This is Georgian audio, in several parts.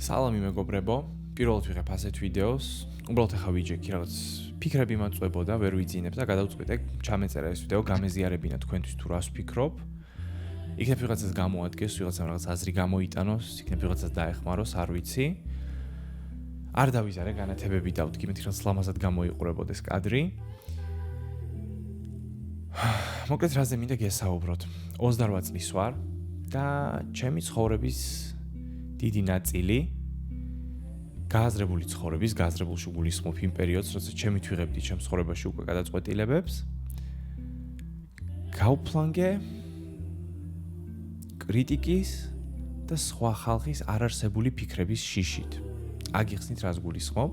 სალამი მეგობრებო, პირველად ვიღებ ასეთ ვიდეოს, უბრალოდ ახლა ვიჯექი რაღაც ფიქრები მაწვებოდა, ვერ ვიძინებ და გადავწყვიტე ჩამეწერა ეს ვიდეო, გამეზიარებინა თქვენთვის თუ რას ვფიქრობ. იქნებ ვიღაცას გამოადგეს, ვიღაცამ რაღაც აზრი გამოიტანოს, იქნებ ვიღაცას დაეხმაროს, არ ვიცი. არ დავიზარე განათებები დავდგი, მეთქი რაც ლამაზად გამოიყურებოდეს კადრი. მოკლედ რაზე მინდა გესაუბროთ. 28 წლის ვარ და ჩემი ცხოვრების დიდი ნაწილი გააზრებული ცხოვრების, გააზრებულში გულისხმობ იმ პერიოდს, როცა ჩემი თვიღებდი ჩემს ცხოვრებაში უკვე გადაწყვეტილებებს. გავფლანგე კრიტიკის და სხვა ხალხის არარსებული ფიქრების შიშით. აგიხსნით რას გულისხმობ?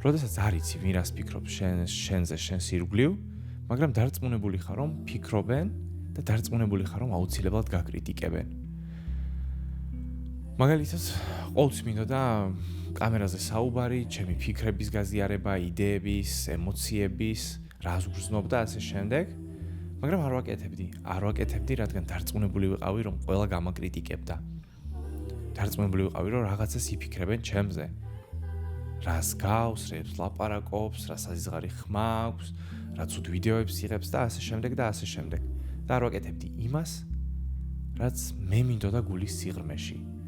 როდესაც არ იცი ვინ რას ფიქრობს შენზე, შენს ირგვლივ, მაგრამ დარწმუნებული ხარ რომ ფიქრობენ და დარწმუნებული ხარ რომ აუცილებლად გაკრიტიკებენ. მაგალითად, ყოველთვის მინდოდა კამერაზე საუბარი, ჩემი ფიქრების გაზიარება, იდეების, ემოციების, რას ვგრძნობ და ასე შემდეგ, მაგრამ არ ვაკეთებდი, რადგან დარწმუნებული ვიყავი, რომ ყველა გამაკრიტიკებდა. დარწმუნებული ვიყავი, რომ რაღაცას იფიქრებენ ჩემზე. რას გავს, რებს ლაპარაკობს, რა საზღარი ხმა აქვს, რა ცუდ ვიდეოებს იღებს და ასე შემდეგ და ასე შემდეგ. და არ ვაკეთებდი იმას, რაც მე მინდოდა გულის სიღრმეში.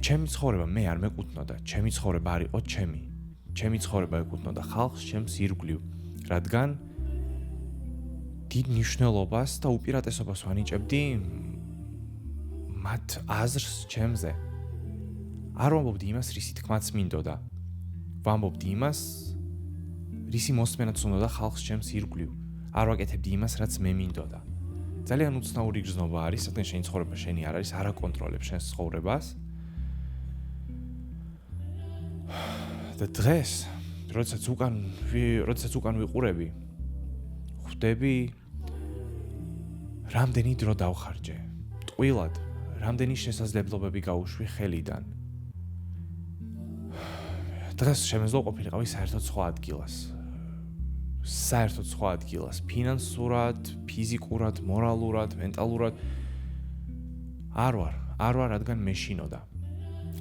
ჩემი ცხოვრება მე არ მეკუთვნოდა, ჩემი ცხოვრება არ იყო ჩემი. ჩემი ცხოვრება ეკუთვნოდა ხალხს, ჩემს ირგვლივ, რადგან დიდ მნიშვნელობას და უპირატესობას ვანიჭებდი მათ აზრს ჩემზე. არ ვამბობდი იმას, რისი თქმაც მინდოდა. ვამბობდი იმას, რისი მოსმენაც უნდა ხალხს ჩემს ირგვლივ. არ ვაკეთებდი იმას, რაც მე მინდოდა. ძალიან უცნაური გრძნობა არის, რადგან შენი ცხოვრება შენი არ არის, არ აკონტროლებ შენს ცხოვრებას. და დღეს, როდესაც უკან ვიყურები, ხვდები რამდენი დრო დავხარჯე. ტყუილად, რამდენი შესაძლებლობები გაუშვი ხელიდან. დღეს შემეძლო ყოფილიყავი საერთოდ სხვა ადგილას, ფინანსურად, ფიზიკურად, მორალურად, მენტალურად. არ ვარ, რადგან მეშინოდა.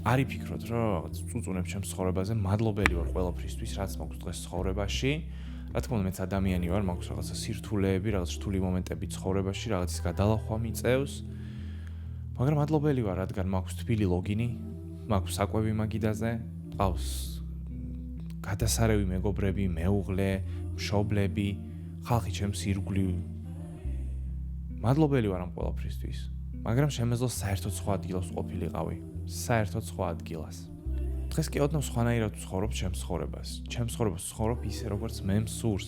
არ იფიქროთ, რომ რაღაც წუწუნებ ჩემს ცხოვრებაზე, მადლობელი ვარ ყველაფრისთვის, რაც მაქვს დღეს ცხოვრებაში. რა თქმა უნდა, მეც ადამიანი ვარ, მაქვს რაღაცა სირთულეები, რაღაც რთული მომენტები ცხოვრებაში, რაღაცის გადალახვა მიწევს. მაგრამ მადლობელი ვარ, რადგან მაქვს თბილი ლოგინი, მაქვს საკვები მაგიდაზე, ყავს გადასარევი მეგობრები, მეუღლე, მშობლები, ხალხი ჩემს ირგვლივ. მადლობელი ვარ ამ ყველაფრისთვის. მაგრამ შემეძლო საერთოდ სხვა ადგილას ყოფილიყავი. საერთოდ სხვა ადგილას. დღეს კი ოდნავ სხვანაირად ვცხოვრობ ჩემს ცხოვრებას. ჩემს ცხოვრებას ვცხოვრობ ისე, როგორც მე მსურს.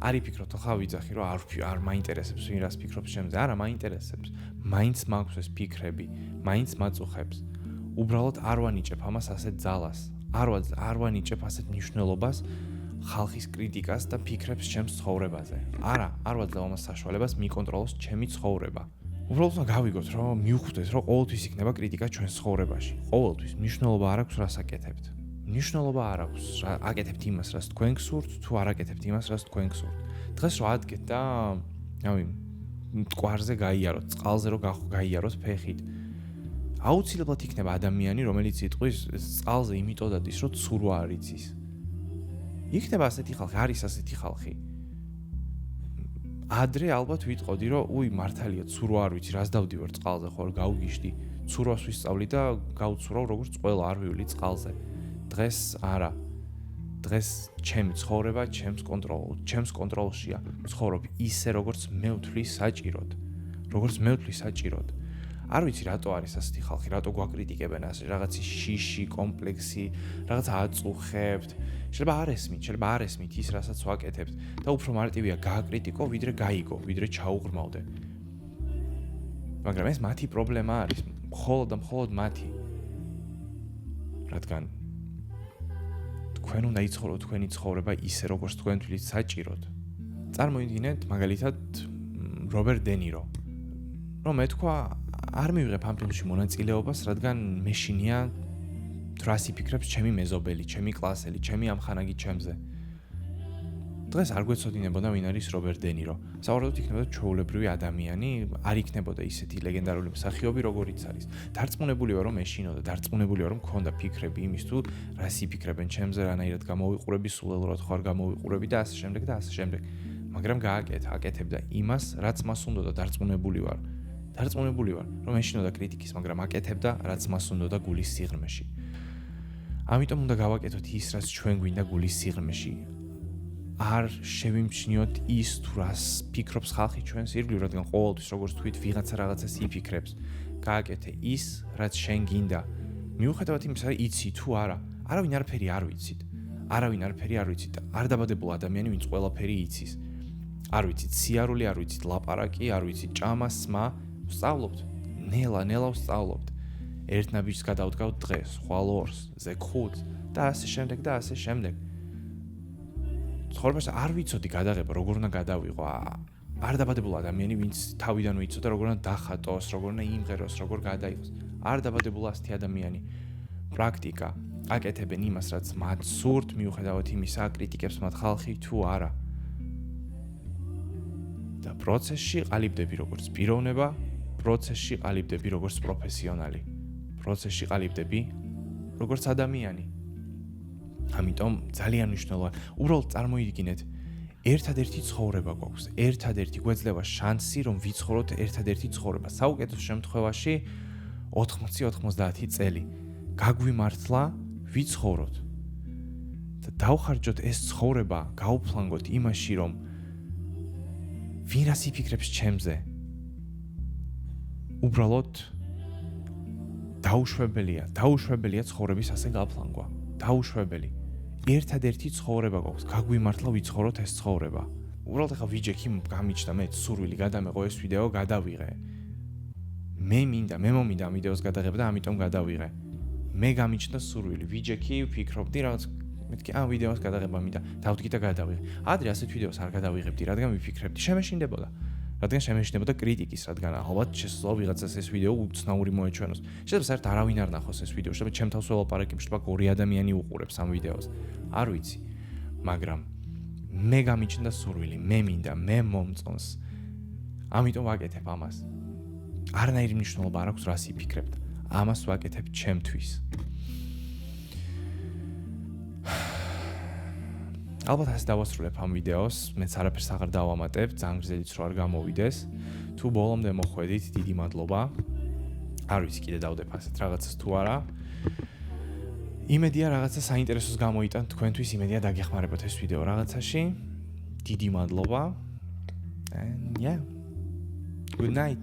არ იფიქროთ, ახლა ვიძახი, რომ არ მაინტერესებს ვინ რას ფიქრობს ჩემზე. არა, მაინტერესებს. მაინც მაქვს ეს ფიქრები, მაინც მაწუხებს. უბრალოდ არ ვანიჭებ ამას ასეთ ძალას. არ ვანიჭებ ასეთ მნიშვნელობას ხალხის კრიტიკას და ფიქრებს ჩემს ცხოვრებაზე. არ ვაძლევ ამას საშუალებას მიკონტროლოს ჩემი ცხოვრება. უბრალოდ გავიგოთ, რომ მივხვდეთ, რომ ყოველთვის იქნება კრიტიკა ჩვენს ცხოვრებაში. ყოველთვის მნიშვნელობა არ აქვს, რას აკეთებთ. მნიშვნელობა არ აქვს, აკეთებთ იმას, რაც თქვენ გსურთ, თუ არ აკეთებთ იმას, რაც თქვენ გსურთ. დღეს რა ადგეთ და მტკვარზე გაიაროთ, წყალზე რომ გაიაროთ ფეხით. აუცილებლად იქნება ადამიანი, რომელიც იტყვის წყალზე იმიტომ დადის, რომ ცურვა არ იცის. იქნება ასეთი ხალხი, არის ასეთი ხალხი. ადრე ალბათ ვიტყოდი, რომ მართალია, ცურვა არ ვიცი, რას დავდივარ წყალზე, ხო, გავგიშდი, ცურვას ვისწავლი და გავცურავ როგორც ყველა, არ ვივლი წყალზე. დღეს არა. დღეს ჩემი ცხოვრება ჩემს კონტროლშია. ცხოვრობ ისე, როგორც მე ვთვლი საჭიროდ. არ ვიცი, რატო არის ასეთი ხალხი, რატო გვაკრიტიკებენ ასე, რაღაცის შიში, კომპლექსი, რაღაც აწუხებთ. შეიძლება არ ესმით ის, რასაც ვაკეთებთ და უფრო მარტივია გააკრიტიკო, ვიდრე გაიგო, ვიდრე ჩაუღრმავდე. მაგრამ ეს მათი პრობლემა არის, მხოლოდ და მხოლოდ მათი. რადგან თქვენ უნდა იცხოვროთ თქვენი ცხოვრება ისე, როგორც თქვენ თვლით საჭიროდ. წარმოიდგინეთ, მაგალითად, რობერტ დე ნირო. რომ ეთქვა, არ მივიღებ ამ ფილმში მონაწილეობას, რადგან მეშინია რას იფიქრებს ჩემი მეზობელი, ჩემი კლასელი, ჩემი ამხანაგი ჩემზე. დღეს არ გვეცოდინებოდა ვინ არის რობერტ დე ნირო. საუბრობთ იქნებოდა ჩვეულებრივი ადამიანი, არ იქნებოდა ისეთი ლეგენდარული მსახიობი, როგორიც არის. დარწმუნებული ვარ, რომ ეშინოდა, დარწმუნებული ვარ, რომ მქონდა ფიქრები იმის თუ რას იფიქრებენ ჩემზე, რანაირად გამოვიყურები, სულელურად ხარ გამოვიყურები და ასე შემდეგ და ასე შემდეგ. მაგრამ აკეთებდა იმას, რაც მას უნდოდა, დარწმუნებული ვარ. დარწმუნებული ვარ, რომ ეშინოდა კრიტიკის, მაგრამ აკეთებდა, რაც მას უნდოდა გულის სიღრმეში. ამიტომ უნდა გავაკეთოთ ის, რაც ჩვენ გვინდა გულის სიღრმეში. არ შევიმჩნიოთ ის თუ რას ფიქრობს ხალხი ჩვენს ირგვლივ, რადგან ყოველთვის როგორც თქვით, ვიღაცა რაღაცას იფიქრებს. გააკეთე ის, რაც შენ გინდა. მიუხედავად იმისა, იცი თუ არა, არავინ არაფერი არ ვიცით. არავინ არაფერი არ ვიცით. არ დაბადებულ ადამიანი, ვინც ყველაფერი იცის. არ ვიცით სიარული, არ ვიცით ლაპარაკი, არ ვიცით ჭამა, სმა, ვსწავლობთ. ნელა ვსწავლობთ. ერთ ნაბიჯს გადავდგავთ დღეს, ხვალ ორს, ზე 5 და ასე შემდეგ და ასე შემდეგ. ცხოვრებაში არ ვიცოდი გადაღება როგორ უნდა გადავიღო. არ დაბადებულ ადამიანი, ვინც თავიდანვე იცოდა როგორ უნდა დახატოს, როგორ უნდა იმღეროს, როგორ გადაიღოს. არ დაბადებულ ასეთი ადამიანი. პრაქტიკა. აკეთებენ იმას, რაც მათ სურთ, მიუხედავად იმისა, კრიტიკებს მათ ხალხი თუ არა. და პროცესში ყალიბდები როგორც პიროვნება, პროცესში ყალიბდები როგორც პროფესიონალი. პროცესში ყალიბდები როგორც ადამიანი. ამიტომ ძალიან მნიშვნელოვანია. უბრალოდ წარმოიდგინეთ, ერთადერთი ცხოვრება გვაქვს, ერთადერთი გვეძლევა შანსი, რომ ვიცხოვროთ ერთადერთი ცხოვრება. საუკეთესო შემთხვევაში 80-90 წელი გაგვიმართლა ვიცხოვროთ. და დავხარჯოთ ეს ცხოვრება, გავუფლანგოთ იმაში, რომ ვინ რას იფიქრებს ჩემზე. უბრალოდ დაუშვებელია ცხოვრების ასე გაფლანგვა. დაუშვებელი. ერთადერთი ცხოვრება გვაქვს, გაგვიმართლა ვიცხოვროთ ეს ცხოვრება. უბრალოდ ახლა ვიჯექი გამიჩნდა მე სურვილი გადამეყო ეს ვიდეო გადავიღე. მე მომინდა ამ ვიდეოს გადაღება და ამიტომ გადავიღე. მე გამიჩნდა სურვილი, ვიჯექი, ვფიქრობდი რაღაც მეთქი ამ ვიდეოს გადაღება მინდა, დავდგი და გადავიღე. ადრე ასეთ ვიდეოს არ გადავიღებდი, რადგან ვიფიქრებდი, შემეშინდებოდა. რადგან შემეშინდებოდა კრიტიკის, რადგან ალბათ შესაძლოა ვიღაცას ეს ვიდეო უცნაური მოეჩვენოს. შეიძლება საერთოდ არავინ არ ნახოს ეს ვიდეო, შეიძლება ჩემ თავს ველაპარაკებ, შეიძლება ორი ადამიანი უყურებს ამ ვიდეოს. არ ვიცი, მაგრამ მე გამიჩნდა სურვილი, მე მინდა, მე მომწონს. ამიტომ ვაკეთებ ამას. არანაირი მნიშვნელობა არ აქვს რას იფიქრებთ. ამას ვაკეთებ ჩემთვის. ალბათ ასე დავასრულებ ამ ვიდეოს, მეც არაფერს აღარ დავამატებ, ძალიან გრძელიც რო არ გამოვიდეს. თუ ბოლომდე მოხვედით, დიდი მადლობა. არ ვიცი კიდე დავდებ ასეთ რაღაცას თუ არა. იმედია რაღაცა საინტერესოს გამოიტან თქვენთვის, იმედია დაგეხმარებათ ეს ვიდეო რაღაცაში. დიდი მადლობა. And yeah. Good night.